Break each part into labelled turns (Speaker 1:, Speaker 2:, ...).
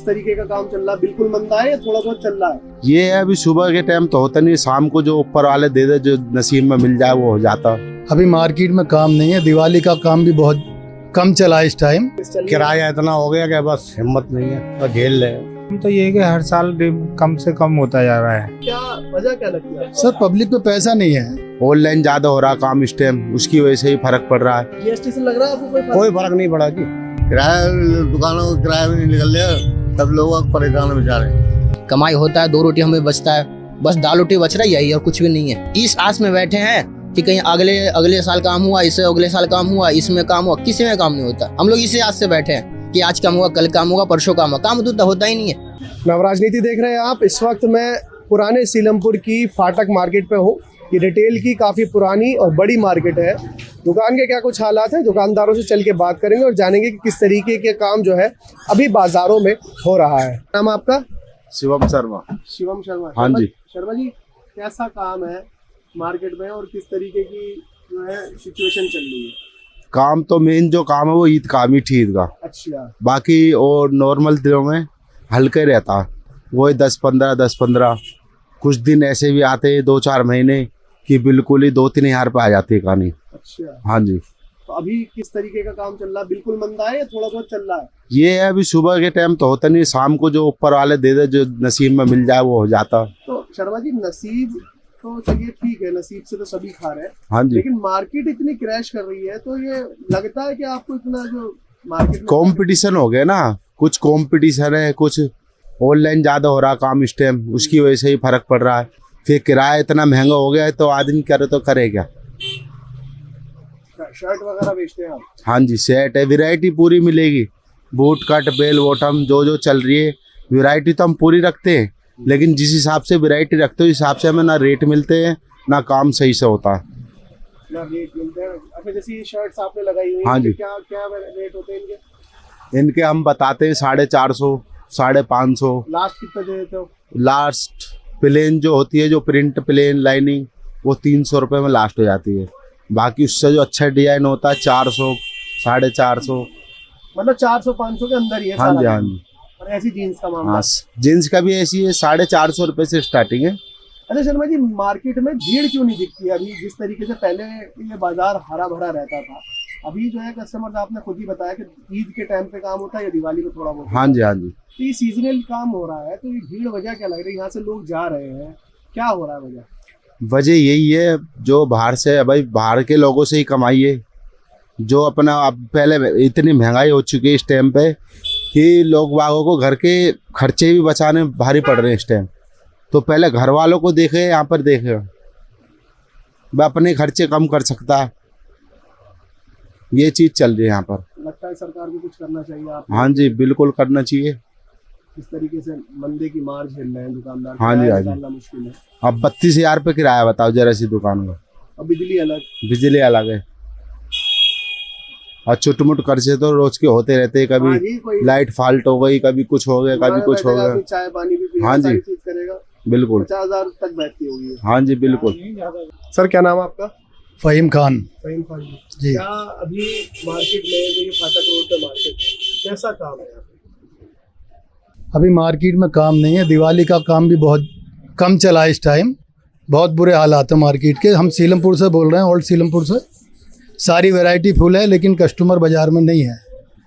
Speaker 1: किस तरीके का काम चल रहा है? बिल्कुल मंदा है या थोड़ा बहुत चल रहा है?
Speaker 2: ये है अभी सुबह के टाइम तो होता नहीं, शाम को जो ऊपर वाले दे दे, जो नसीब में मिल जाए वो हो जाता।
Speaker 3: अभी मार्केट में काम नहीं है, दिवाली का काम भी बहुत कम चला है इस टाइम।
Speaker 4: किराया इतना हो गया कि बस हिम्मत नहीं है और झेल ले।
Speaker 5: तो ये है कि हर साल कम से कम होता जा रहा है।
Speaker 1: क्या वजह क्या लगती है?
Speaker 3: सर पब्लिक पे पैसा नहीं है,
Speaker 2: ऑनलाइन ज्यादा हो रहा काम इस टाइम, उसकी वजह से ही फर्क पड़ रहा है।
Speaker 1: जीएसटी से लग रहा है आपको कोई फर्क?
Speaker 4: कोई फर्क नहीं पड़ा जी।
Speaker 6: किराया दुकानों का किराया भी नहीं निकल रहा, सब लोग परेशान है बेचारे।
Speaker 7: कमाई होता है, 2 रोटी हमें बचता है, बस दाल रोटी बच रही है और कुछ भी नहीं है। इस आस में बैठे हैं कि कहीं अगले साल काम हुआ, इससे अगले साल काम हुआ, इसमें काम हुआ, किसी में काम नहीं होता। हम लोग इसी आस से बैठे हैं कि आज काम हुआ, कल काम होगा, परसों काम होगा। काम तो होता ही नहीं है।
Speaker 1: नवराजनीति देख रहे हैं आप। इस वक्त मैं पुराने सीलमपुर की फाटक मार्केट पे हूँ। ये रिटेल की काफ़ी पुरानी और बड़ी मार्केट है। दुकान के क्या कुछ हालात हैं, दुकानदारों से चल के बात करेंगे और जानेंगे कि किस तरीके के काम जो है अभी बाजारों में हो रहा है। नाम आपका?
Speaker 2: शिवम शर्मा।
Speaker 1: शिवम शर्मा।
Speaker 2: हाँ जी।
Speaker 1: शर्मा जी, कैसा काम है मार्केट में और किस तरीके की जो है सिचुएशन चल रही है?
Speaker 2: काम तो मेन जो काम है वो ईद का, मीठी ईद का।
Speaker 1: अच्छा।
Speaker 2: बाकी और नॉर्मल दिनों में हल्के रहता है, वही 10-15 कुछ दिन ऐसे भी आते हैं 2-4 महीने कि बिल्कुल ही 2-3 हज़ार पे आ जाती है कहानी।
Speaker 1: अच्छा।
Speaker 2: हाँ जी।
Speaker 1: तो अभी किस तरीके का काम चल रहा है? बिल्कुल मंदा है या थोड़ा बहुत चल रहा है?
Speaker 2: ये है अभी सुबह के टाइम तो होता नहीं, शाम को जो ऊपर वाले दे दे, जो नसीब में मिल जाए वो हो जाता।
Speaker 1: तो शर्मा जी, नसीब तो चलिए ठीक है, नसीब से तो सभी खा रहे हैं।
Speaker 2: हाँ जी।
Speaker 1: लेकिन मार्केट इतनी क्रैश कर रही है तो ये लगता है कि आपको इतना जो मार्केट में
Speaker 2: कंपटीशन हो गया ना, कुछ कंपटीशन है, कुछ ऑनलाइन ज्यादा हो रहा काम इस टाइम, उसकी वजह से ही फर्क पड़ रहा है। फिर किराया इतना महंगा हो गया है तो आदमी करे तो करे क्या।
Speaker 1: शर्ट वगैरह बेचते हैं आप?
Speaker 2: हाँ जी, सेट है, वैरायटी पूरी मिलेगी। बूट कट, बेल बॉटम, जो चल रही है वैरायटी तो हम पूरी रखते हैं, लेकिन जिस हिसाब से वैरायटी रखते हो उस हिसाब से हमें ना रेट मिलते हैं ना काम सही से होता है।
Speaker 1: ना रेट मिलते हैं। अच्छा, जैसे ये शर्ट्स आपने लगाई हुई
Speaker 2: हाँ
Speaker 1: है,
Speaker 2: जी।
Speaker 1: क्या क्या रेट होते हैं इनके?
Speaker 2: इनके हम बताते हैं 450, 550।
Speaker 1: लास्ट कितना दे देते हो?
Speaker 2: लास्ट प्लेन जो होती है, जो प्रिंट प्लेन लाइनिंग, वो 300 रुपये में लास्ट हो जाती है। बाकी उससे जो अच्छा डिजाइन होता है 400, 450।
Speaker 1: मतलब 400-500 के अंदर ही है?
Speaker 2: हाँ जी,
Speaker 1: सारा
Speaker 2: हाँ
Speaker 1: काम?
Speaker 2: जी।
Speaker 1: और ऐसी जीन्स का मामला?
Speaker 2: हाँ, जींस का भी ऐसी है, 450 रुपये से स्टार्टिंग है।
Speaker 1: अच्छा शर्मा जी, मार्केट में भीड़ क्यों नहीं दिखती है अभी? जिस तरीके से पहले ये बाजार हरा भरा रहता था, अभी जो है कस्टमर, आपने खुद ही बताया कि ईद के टाइम पे काम होता है या दिवाली में थोड़ा बहुत।
Speaker 2: हाँ जी, हाँ जी।
Speaker 1: तो ये सीजनल काम हो रहा है, तो ये भीड़ वजह क्या लग रही है? यहाँ से लोग जा रहे हैं, क्या हो रहा है वजह?
Speaker 2: वजह यही है, जो बाहर से, भाई बाहर के लोगों से ही कमाइए। जो अपना, अब पहले इतनी महंगाई हो चुकी है इस टाइम पे कि लोग बागों को घर के खर्चे भी बचाने भारी पड़ रहे हैं इस टाइम। तो पहले घर वालों को देखे, यहाँ पर देखे, वह अपने खर्चे कम कर सकता है। ये चीज़ चल रही है यहाँ पर।
Speaker 1: लगता है सरकार को कुछ करना चाहिए आप?
Speaker 2: हाँ जी, बिल्कुल करना चाहिए।
Speaker 1: इस तरीके से मंदे की मार झेल रहे हैं दुकानदार।
Speaker 2: हाँ जी, हाँ जी।
Speaker 1: निकालना मुश्किल है।
Speaker 2: अब 32,000 रुपये किराया बताओ जरा सी दुकान का।
Speaker 1: अब बिजली अलग।
Speaker 2: बिजली अलग है, और छोटे मोटे खर्चे तो रोज के होते रहते हैं।
Speaker 1: हाँ
Speaker 2: कभी
Speaker 1: जी, कोई
Speaker 2: लाइट फॉल्ट हो गई, कभी कुछ हो गया, कभी कुछ हो गया।
Speaker 1: चाय पानी भी पिएगा,
Speaker 2: हाँ जी।
Speaker 1: सारी चीज करेगा,
Speaker 2: बिल्कुल।
Speaker 1: 50,000 तक बैठती होगी।
Speaker 2: हाँ जी, बिल्कुल।
Speaker 1: सर क्या नाम है आपका?
Speaker 3: फहीम खान
Speaker 1: फहीम खान
Speaker 3: जी।
Speaker 1: क्या अभी मार्केट में जो ये फाटक रोड पे मार्केट, कैसा काम है यहाँ पे?
Speaker 3: अभी मार्केट में काम नहीं है, दिवाली का काम भी बहुत कम चला है इस टाइम। बहुत बुरे हालात हैं मार्केट के। हम सीलमपुर से बोल रहे हैं, ओल्ड सीलमपुर से। सारी वैरायटी फुल है लेकिन कस्टमर बाजार में नहीं है।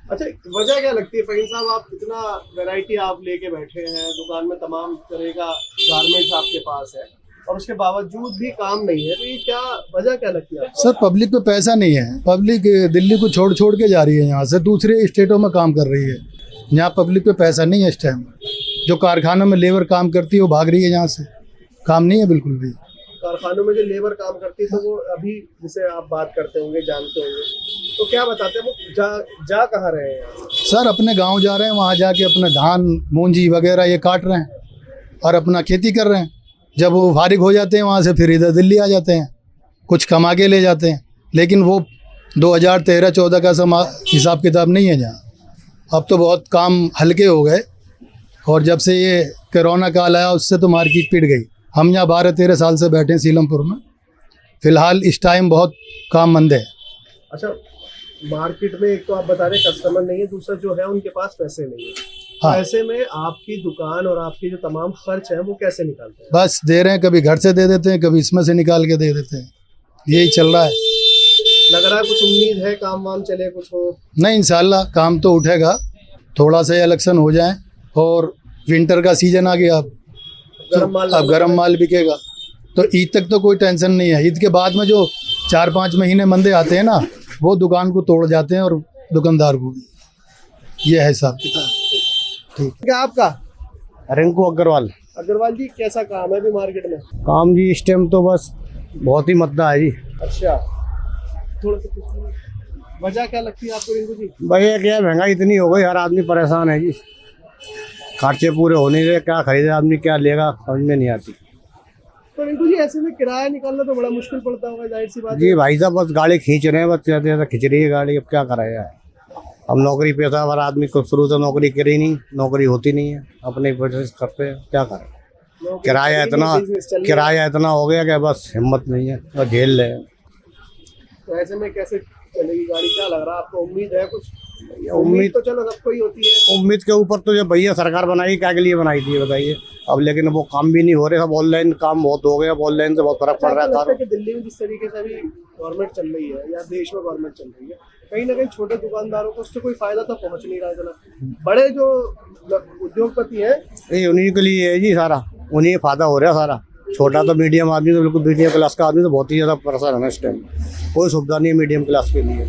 Speaker 1: अच्छा, वजह क्या लगती है फहीम साहब? आप इतना वैरायटी आप लेके बैठे हैं, दुकान में तमाम तरह का गारमेंट्स आपके पास है और उसके बावजूद भी काम नहीं है, तो ये क्या वजह क्या लगती है आपको?
Speaker 3: सर पब्लिक पे पैसा नहीं है। पब्लिक दिल्ली को छोड़ के जा रही है, यहाँ से दूसरे स्टेटों में काम कर रही है। यहाँ पब्लिक पे पैसा नहीं है इस टाइम। जो कारखानों में लेबर काम करती है वो भाग रही है यहाँ से, काम नहीं है बिल्कुल भी।
Speaker 1: कारखानों में जो लेबर काम करती है तो वो अभी, जिसे आप बात करते होंगे, जानते होंगे, तो क्या बताते हैं वो जा कहाँ रहे हैं?
Speaker 3: सर अपने गांव जा रहे हैं, वहाँ जाके अपना धान मूंजी वगैरह ये काट रहे हैं और अपना खेती कर रहे हैं। जब वो फारिग हो जाते हैं वहाँ से फिर इधर दिल्ली आ जाते हैं, कुछ कमा के ले जाते हैं। लेकिन वो 2013-14 का हिसाब किताब नहीं है जहाँ। अब तो बहुत काम हल्के हो गए और जब से ये कोरोना काल आया उससे तो मार्केट पिट गई। हम यहाँ 12-13 साल से बैठे हैं सीलमपुर में। फ़िलहाल इस टाइम बहुत काम मंद है।
Speaker 1: अच्छा, मार्केट में एक तो आप बता रहे कस्टमर नहीं है, दूसरा जो है उनके पास पैसे नहीं है।
Speaker 3: हाँ।
Speaker 1: ऐसे में आपकी दुकान और आपके जो तमाम खर्च हैं वो कैसे निकालते हैं?
Speaker 3: बस दे रहे हैं, कभी घर से दे देते हैं, कभी इसमें से निकाल के दे देते हैं, यही चल रहा है।
Speaker 1: लग रहा है कुछ उम्मीद है काम वाम चले कुछ हो?
Speaker 3: नहीं, इंशाल्लाह काम तो उठेगा, थोड़ा सा इलेक्शन हो जाए और विंटर का सीजन आ गया,
Speaker 1: गर्म माल
Speaker 3: अब गर्म माल बिकेगा तो ईद तक तो कोई टेंशन नहीं है। ईद के बाद में जो 4-5 महीने मंदे आते हैं ना, वो दुकान को तोड़ जाते हैं और दुकानदार को भी। ये है हिसाब किताब।
Speaker 1: क्या आपका?
Speaker 4: रिंकू अग्रवाल।
Speaker 1: अग्रवाल जी, कैसा काम है अभी मार्केट में?
Speaker 4: काम जी इस टाइम तो बस बहुत ही मद्दा है जी।
Speaker 1: अच्छा, थोड़ा सा कुछ वजह क्या लगती है आपको रिंकू जी?
Speaker 4: भैया क्या महंगाई इतनी हो गई, हर आदमी परेशान है जी, खर्चे पूरे हो नहीं रहे, क्या खरीदे आदमी, क्या लेगा, समझ में नहीं आती।
Speaker 1: तो रिंकू जी ऐसे में किराया निकालना तो बड़ा मुश्किल पड़ता होगा, जाहिर सी बात
Speaker 4: जी
Speaker 1: है।
Speaker 4: भाई साहब बस गाड़ी खींच रहे हैं, बस ज्यादा ज्यादा खींच रही है गाड़ी, अब क्या कराया है। अब नौकरी पेशा वाला आदमी को शुरू से नौकरी करी नहीं, नौकरी होती नहीं है, अपने बिजनेस करते हैं, क्या करें।
Speaker 1: नौकरी
Speaker 4: किराया
Speaker 1: करेंगे,
Speaker 4: इतना
Speaker 1: बिजनेस चल रहा है।
Speaker 4: किराया इतना हो गया कि बस हिम्मत नहीं है, बस झेल रहे हैं।
Speaker 1: तो ऐसे में कैसे चलेगी गाड़ी? क्या लग रहा है आपको? उम्मीद है कुछ? उम्मीद
Speaker 4: उम्मीद
Speaker 1: तो चलो सबको ही होती है।
Speaker 4: उम्मीद के ऊपर तो जब भैया सरकार बनाई, क्या के लिए बनाई थी ये बताइए। अब लेकिन वो काम भी नहीं हो रहे, सब ऑनलाइन काम बहुत हो गया, ऑनलाइन से बहुत फर्क पड़ रहा
Speaker 1: लगता है
Speaker 4: है।
Speaker 1: कि दिल्ली में जिस तरीके से अभी गवर्नमेंट चल रही है या देश में गवर्नमेंट चल रही है, कहीं ना कहीं छोटे दुकानदारों को उससे कोई फायदा तो पहुंच नहीं रहा है इतना। बड़े जो उद्योगपति हैं,
Speaker 4: ये उन्हीं के लिए है जी, सारा उन्हीं फायदा हो रहा है सारा। छोटा तो मीडियम आदमी तो बिल्कुल मीडियम क्लास का आदमी तो बहुत ही ज़्यादा परेशान है इस टाइम। कोई सुविधा नहीं है मीडियम क्लास के लिए।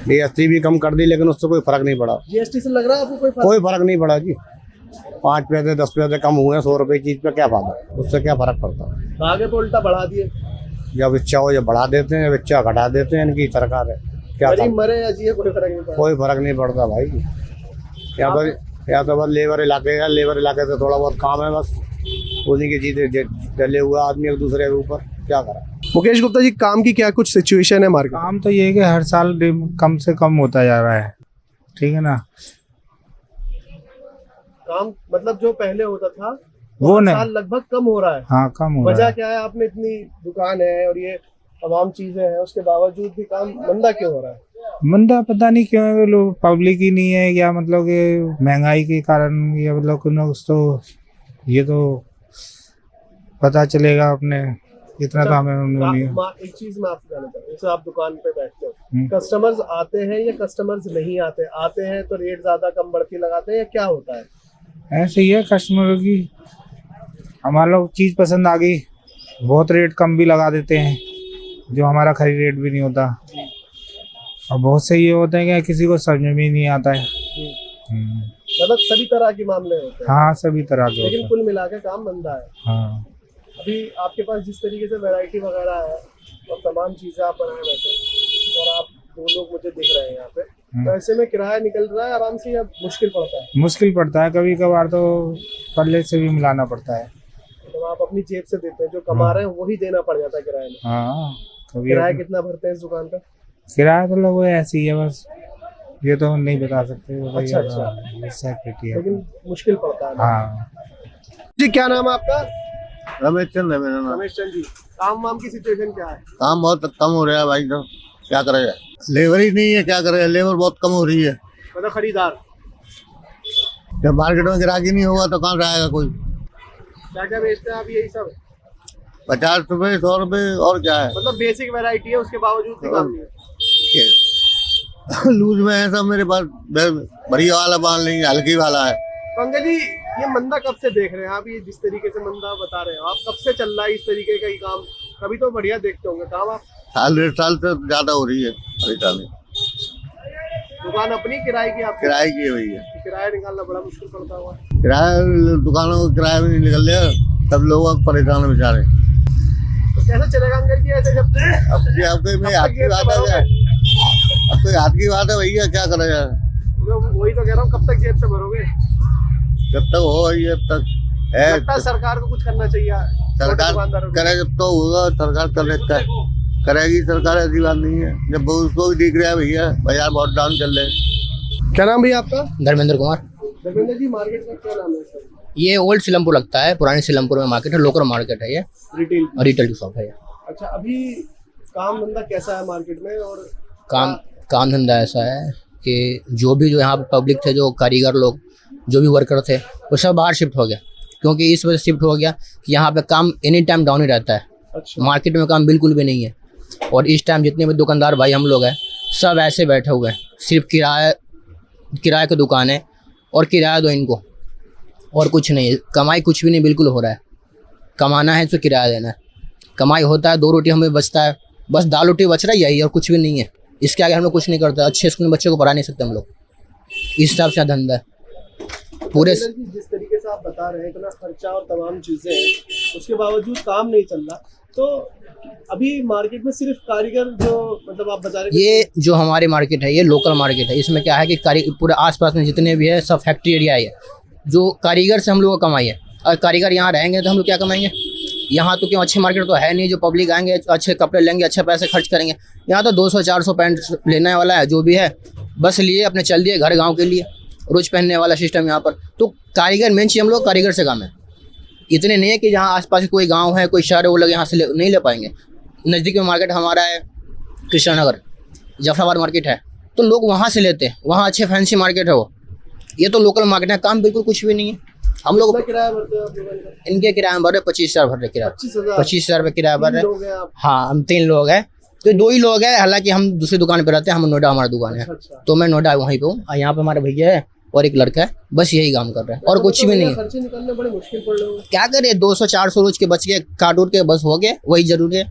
Speaker 4: जीएसटी भी कम कर दी लेकिन उससे कोई फर्क नहीं पड़ा।
Speaker 1: जीएसटी से लग रहा है आपको कोई फर्क?
Speaker 4: कोई फर्क नहीं पड़ा जी, 5 पैसे 10 पैसे कम हुए, 100 रुपये चीज़ पे क्या फायदा, उससे क्या फर्क पड़ता है।
Speaker 1: आगे तो उल्टा बढ़ा दिए।
Speaker 4: जब इच्छा हो जब बढ़ा देते हैं, जब इच्छा घटा देते हैं, इनकी सरकार है, क्या
Speaker 1: गरीब
Speaker 4: काम?
Speaker 1: मरे या जिए कोई फर्क नहीं पड़ा।
Speaker 4: कोई फर्क नहीं पड़ता भाई। या तो बस लेबर इलाके से थोड़ा बहुत काम है, बस उन्हीं की चीज़ें डले हुआ आदमी एक दूसरे के ऊपर, क्या करा।
Speaker 1: मुकेश गुप्ता जी, काम की क्या कुछ सिचुएशन है मार्केट?
Speaker 5: काम तो ये है कि हर साल कम से कम होता जा रहा है, ठीक है ना।
Speaker 1: काम मतलब जो पहले होता था
Speaker 5: वो
Speaker 1: हर
Speaker 5: नहीं।
Speaker 1: साल लगभग कम हो रहा है।
Speaker 5: हाँ, कम हो रहा
Speaker 1: वजह
Speaker 5: है।
Speaker 1: क्या है? आपने इतनी दुकान है और ये तमाम चीजें हैं, उसके बावजूद भी काम मंदा क्यों हो रहा है?
Speaker 5: मंदा पता नहीं क्यों है, लोग पब्लिक ही नहीं है, या मतलब कि महंगाई के कारण, या मतलब कुछ तो ये तो पता चलेगा अपने, इतना तो हमें नहीं है।
Speaker 1: एक चीज मैं आपसे जानना चाहूँ, जैसे आप दुकान पे बैठते हो,
Speaker 5: हम्म।
Speaker 1: कस्टमर्स आते हैं या कस्टमर्स नहीं आते? आते हैं तो रेट ज्यादा कम बढ़ती लगाते हैं या क्या होता है?
Speaker 5: ऐसे ही है कस्टमरों की, हमारा लोग चीज़ पसंद आ गई, बहुत रेट कम भी लगा देते हैं, जो हमारा खरीद रेट भी नहीं होता। और बहुत से ये होते हैं कि किसी को समझ में भी नहीं आता है।
Speaker 1: मतलब सभी तरह के मामले होते हैं।
Speaker 5: हाँ, सभी तरह के होते
Speaker 1: लेकिन
Speaker 5: हैं।
Speaker 1: कुल मिला के काम मंदा है।
Speaker 5: हाँ,
Speaker 1: अभी आपके पास जिस तरीके से वैरायटी वगैरह है और तमाम चीजें आप बनाए बैठे और आप 2 लोग मुझे दिख रहे हैं यहाँ पे, तो ऐसे में किराया निकल रहा है आराम से या मुश्किल पड़ता है?
Speaker 5: मुश्किल पड़ता है, कभी कभार तो पल्ले से भी मिलाना पड़ता है।
Speaker 1: तो आप अपनी जेब से देते हैं, जो कमा रहे हैं वही देना पड़ जाता है किराए में।
Speaker 5: हाँ, कभी
Speaker 1: किराया कितना भरते हैं इस दुकान का?
Speaker 5: किराया तो लोग ऐसे ही है, बस ये तो नहीं बता सकते।
Speaker 1: अच्छा, अच्छा।
Speaker 5: ये सेक्रेटरी है।
Speaker 1: लेकिन मुश्किल पड़ता है।
Speaker 5: हाँ,
Speaker 1: जी, क्या नाम है आपका?
Speaker 6: रमेश चंद है मेरा नाम।
Speaker 1: रमेश चंद जी, काम वाम की सिचुएशन क्या है?
Speaker 6: काम बहुत कम हो रहा है भाई, तो क्या करेगा, लेबर ही नहीं है, क्या करेगा, लेबर बहुत कम हो रही है।
Speaker 1: मतलब खरीदार
Speaker 6: जब मार्केट में ग्राहक ही नहीं होगा तो कहाँ से आएगा कोई।
Speaker 1: क्या क्या बेचते हैं आप? यही सब
Speaker 6: 50 रुपये 100 रुपये और क्या है।
Speaker 1: मतलब बेसिक वैरायटी है, उसके बावजूद भी काम नहीं है।
Speaker 6: लूज में है सब मेरे पास, बढ़िया वाला माल नहीं है, हल्की वाला है।
Speaker 1: पंकज जी, ये मंदा कब से देख रहे हैं आप? ये जिस तरीके से मंदा बता रहे हो आप, कब से चल रहा है इस तरीके का ही काम? कभी तो बढ़िया देखते होंगे काम आप।
Speaker 6: 1.5 साल से ज्यादा हो रही है परेशानी।
Speaker 1: दुकान अपनी किराए की आपकी?
Speaker 6: किराए की है भैया,
Speaker 1: किराया निकालना बड़ा मुश्किल पड़ता हुआ।
Speaker 6: किराया दुकानों का किराया भी नहीं निकल रहा, सब लोग परेशान है बेचारे।
Speaker 1: तो कैसे चलेगा अंकल जी ऐसे? जब
Speaker 6: अब ये आपके में हाथ की बात है क्या? अब कोई हाथ की बात है भैया, क्या करेगा।
Speaker 1: वही तो कह रहा हूँ, कब तक जेब से भरोगे?
Speaker 6: जब तक हो ये तक है,
Speaker 1: लगता है सरकार को कुछ करना चाहिए। छोटे
Speaker 6: सरकार
Speaker 1: दुकानदारों को।
Speaker 6: करे जब तो होगा, सरकार करेगी, सरकार ऐसी बात नहीं है। जब उसको भी दिख रहा है भैया, बाजार बहुत डाउन चल रहे हैं।
Speaker 1: क्या नाम भैया आपका?
Speaker 7: धर्मेंद्र कुमार।
Speaker 1: धर्मेंद्र जी, मार्केट का क्या नाम है सर?
Speaker 7: ये ओल्ड सीलमपुर लगता है, पुराने सीलमपुर में मार्केट है, लोकल मार्केट है ये,
Speaker 1: रिटेल।
Speaker 7: और रिटेल की शॉप है ये।
Speaker 1: अच्छा, अभी काम धंधा कैसा है मार्केट में? और
Speaker 7: काम धंधा ऐसा है कि जो यहाँ पे पब्लिक थे, जो कारीगर लोग, जो भी वर्कर थे वो सब बाहर शिफ्ट हो गया, क्योंकि इस वजह से शिफ्ट हो गया कि यहाँ पे काम एनी टाइम डाउन ही रहता है।
Speaker 1: अच्छा।
Speaker 7: मार्केट में काम बिल्कुल भी नहीं है। और इस टाइम जितने भी दुकानदार भाई हम लोग हैं सब ऐसे बैठे हुए हैं, सिर्फ किराए की दुकान है और किराया दो इनको, और कुछ नहीं है। कमाई कुछ भी नहीं बिल्कुल हो रहा है। कमाना है तो किराया देना है, कमाई होता है 2 रोटी हमें बचता है, बस दाल रोटी बच रहा है यही, और कुछ भी नहीं है। इसके आगे हम लोग कुछ नहीं करते। अच्छे स्कूल में बच्चे को पढ़ा नहीं सकते हम लोग, इस हिसाब से धंधा है पूरे।
Speaker 1: जिस तरीके से आप बता रहे हैं इतना खर्चा और तमाम चीजें हैं, उसके बावजूद काम नहीं चल रहा, तो अभी मार्केट में सिर्फ कारीगर जो मतलब आप बता रहे हैं,
Speaker 7: ये जो हमारी मार्केट है ये लोकल मार्केट है। इसमें क्या है कि पूरे आसपास में जितने भी है सब फैक्ट्री एरिया है, जो कारीगर से हम लोग को कमाई है। और कारीगर यहाँ रहेंगे तो हम लोग क्या कमाएंगे? यहाँ तो क्यों अच्छी मार्केट तो है नहीं, जो पब्लिक आएंगे अच्छे कपड़े लेंगे, अच्छे पैसे खर्च करेंगे। यहाँ तो 200-400 पैंट लेने वाला है, जो भी है बस लिए अपने चल दिए घर गाँव के लिए, रोज पहनने वाला सिस्टम यहाँ पर। तो कारीगर मेन चीज़ हम लोग कारीगर से काम है। इतने नहीं है कि जहाँ आसपास कोई गांव है कोई शहर है वो लोग यहाँ से नहीं ले पाएंगे। नज़दीक में मार्केट हमारा है कृष्णनगर, जफराबाद मार्केट है, तो लोग वहाँ से लेते हैं, वहाँ अच्छे फैंसी मार्केट है वो। ये तो लोकल मार्केट है, काम बिल्कुल कुछ भी नहीं है। हम लोग
Speaker 1: किराया भरते हैं आप लोगों का?
Speaker 7: इनके किराया भर रहे 25,000 भर रहे किराया, 25,000 रुपये किराया भर रहे।
Speaker 1: लोग हैं आप?
Speaker 7: हाँ, हम 3 लोग हैं, तो 2 ही लोग हैं। हालांकि हम दूसरी दुकान पे रहते हैं, हम नोएडा हमारा दुकान है,
Speaker 1: अच्छा।
Speaker 7: तो मैं नोएडा वहीं पे हूँ। यहाँ पे हमारे भैया है और एक लड़का है, बस यही काम कर रहे हैं और कुछ भी नहीं है।
Speaker 1: खर्चे निकालने बड़े मुश्किल पड़ रहे हैं।
Speaker 7: क्या करें, 200-400 रोज के बच गए, काट उठ के बस हो गए, वही जरूरी है।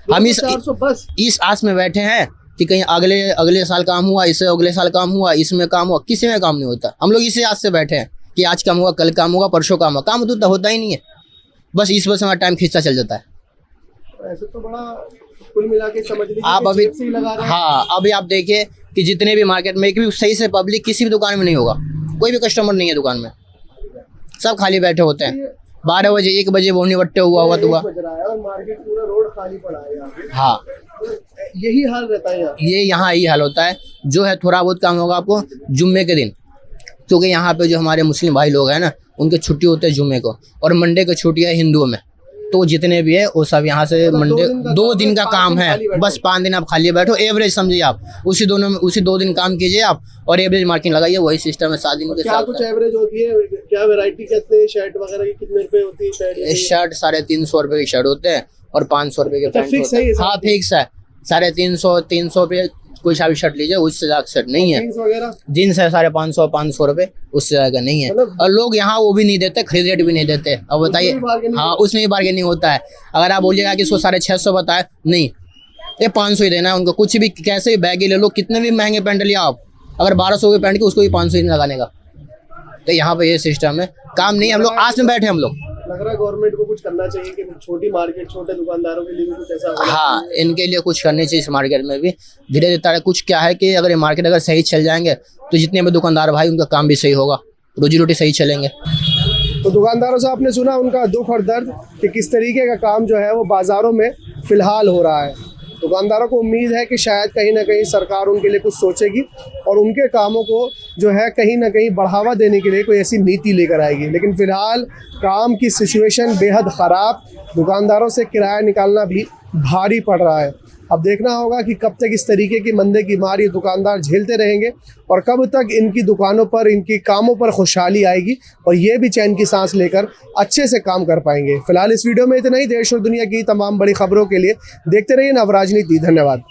Speaker 7: हम
Speaker 1: 400 बस
Speaker 7: इस आस में बैठे हैं कि कहीं अगले साल काम हुआ, इससे अगले साल काम हुआ, इसमें काम हुआ, किसी में काम नहीं होता। हम लोग इसी आस से बैठे हैं कि आज काम हुआ, कल काम होगा, परसों काम हुआ। काम तो होता ही नहीं है, बस इस वजह से हमारा टाइम खींचता चल जाता है।
Speaker 1: ऐसे तो बड़ा कुल मिला के समझ लीजिए
Speaker 7: आप अभी
Speaker 1: जेब से ही लगा रहे हैं।
Speaker 7: हाँ, अभी आप देखिए कि जितने भी मार्केट में एक भी सही से पब्लिक किसी भी दुकान में नहीं होगा, कोई भी कस्टमर नहीं है दुकान में, सब खाली बैठे होते हैं। 12 बजे 1 बजे बोनी वट्टे हुआ
Speaker 1: बज रहा है और मार्केट पूरा रोड खाली पड़ा है यहाँ पे।
Speaker 7: हाँ,
Speaker 1: यही हाल रहता है यहाँ।
Speaker 7: ये यहाँ यही हाल होता है। जो है थोड़ा बहुत काम होगा आपको जुम्मे के दिन, क्योंकि यहाँ पे जो हमारे मुस्लिम भाई लोग हैं ना, उनके छुट्टी होते हैं जुम्मे को, और मंडे को छुट्टी है हिंदुओं में। तो जितने भी है वो सब यहाँ से मंडे 2 दिन का काम है, बस 5 दिन आप खाली बैठो। एवरेज समझिए आप, उसी 2 दिन काम कीजिए आप और एवरेज मार्किंग लगाइए, वही सिस्टम है 7 दिन के
Speaker 1: क्या
Speaker 7: साथ।
Speaker 1: कुछ एवरेज होती है? क्या वैरायटी कहते हैं शर्ट वगैरह की? कितने रुपए होती है शर्ट?
Speaker 7: शर्ट 350 रुपये की शर्ट होते हैं और 500 रुपये के पैंट
Speaker 1: फिक्स
Speaker 7: होते
Speaker 1: है
Speaker 7: हैं।
Speaker 1: ये?
Speaker 7: हाँ, फिक्स है। 350 रुपये कोई सा भी शर्ट लीजिए, उससे ज़्यादा शर्ट नहीं है।
Speaker 1: जीन्स वगैरह
Speaker 7: जीन्स है 550 रुपये, उससे ज़्यादा नहीं है। और लोग यहाँ वो भी नहीं देते, खरीद रेट भी नहीं देते। अब बताइए, हाँ उसमें भी बार्गेनिंग होता है। अगर आप बोलिएगा कि इसको 650 बताए, नहीं ये 500 ही देना है उनको। कुछ भी कैसे भी बैग ही ले लो, कितने भी महंगे पैंट लिया आप, अगर 1200 के पैंट के उसको भी 500 ही लगाने का। तो यहाँ पे ये सिस्टम है, काम नहीं। हम लोग आस में बैठे, हम लोग
Speaker 1: लग रहा है गवर्नमेंट को कुछ करना चाहिए कि छोटी मार्केट छोटे दुकानदारों के लिए भी कुछ ऐसा होना
Speaker 7: हाँ,
Speaker 1: चाहिए।
Speaker 7: इनके लिए कुछ करनी चाहिए इस मार्केट में भी। धीरे धीरे कुछ क्या है कि अगर ये मार्केट अगर सही चल जाएंगे तो जितने भी दुकानदार भाई उनका काम भी सही होगा, रोजी रोटी सही चलेंगे।
Speaker 1: तो दुकानदारों से आपने सुना उनका दुख और दर्द कि किस तरीके का काम जो है वो बाज़ारों में फ़िलहाल हो रहा है। दुकानदारों को उम्मीद है कि शायद कहीं ना कहीं सरकार उनके लिए कुछ सोचेगी और उनके कामों को जो है कहीं ना कहीं बढ़ावा देने के लिए कोई ऐसी नीति लेकर आएगी। लेकिन फ़िलहाल काम की सिचुएशन बेहद ख़राब, दुकानदारों से किराया निकालना भी भारी पड़ रहा है। अब देखना होगा कि कब तक इस तरीके की मंदे की मार ये दुकानदार झेलते रहेंगे और कब तक इनकी दुकानों पर, इनकी कामों पर खुशहाली आएगी और ये भी चैन की सांस लेकर अच्छे से काम कर पाएंगे। फिलहाल इस वीडियो में इतना ही। देश और दुनिया की तमाम बड़ी खबरों के लिए देखते रहिए नवराजनीति। धन्यवाद।